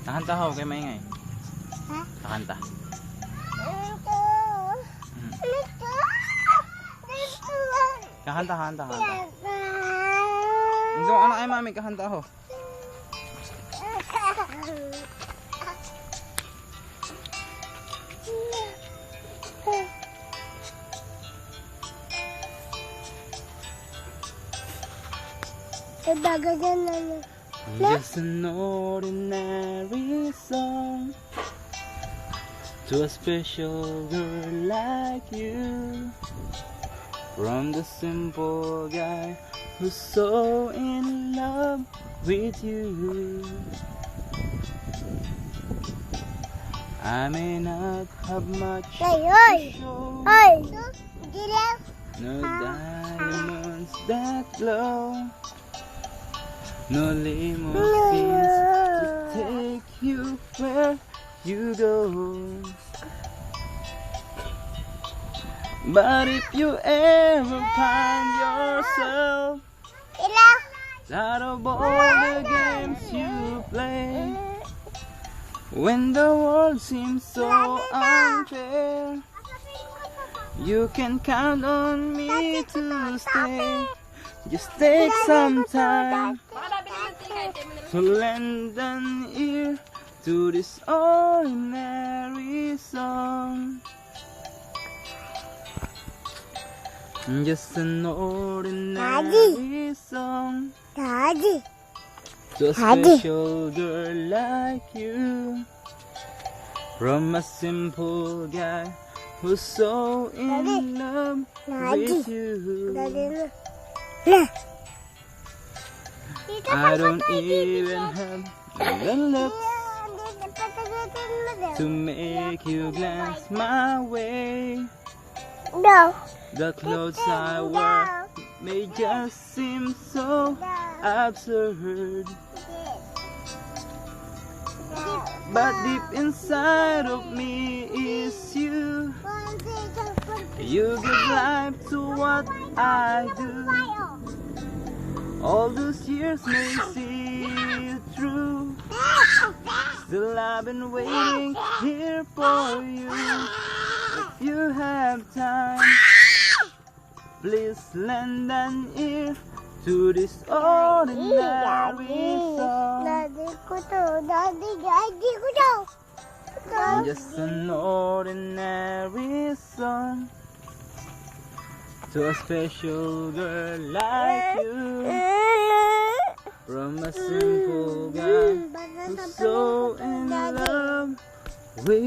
Kakanta ho, kay maingay. Ha? Kakanta. Kakanta, kakanta, kakanta. Ito, ano ay mami, kakanta ho. Just an ordinary song to a special girl like you, from the simple guy who's so in love with you. I may not have much to show, no diamonds that glow, no limousines to take you where you go. But if you ever find yourself out of all the games you play, when the world seems so unfair, you can count on me to stay. Just take some time to lend an ear to this ordinary song. Just an ordinary song to a special girl like you, from a simple guy who's so in love with you. I don't even have the looks to make you glance my way. No. The clothes I wear may just seem so absurd, but deep inside of me is you. You give life to what I do. All those years may see you through. Still I've been waiting here for you. If you have time, please lend an ear to this ordinary song. Just an ordinary song to a special girl like you, from a simple guy who's so in love with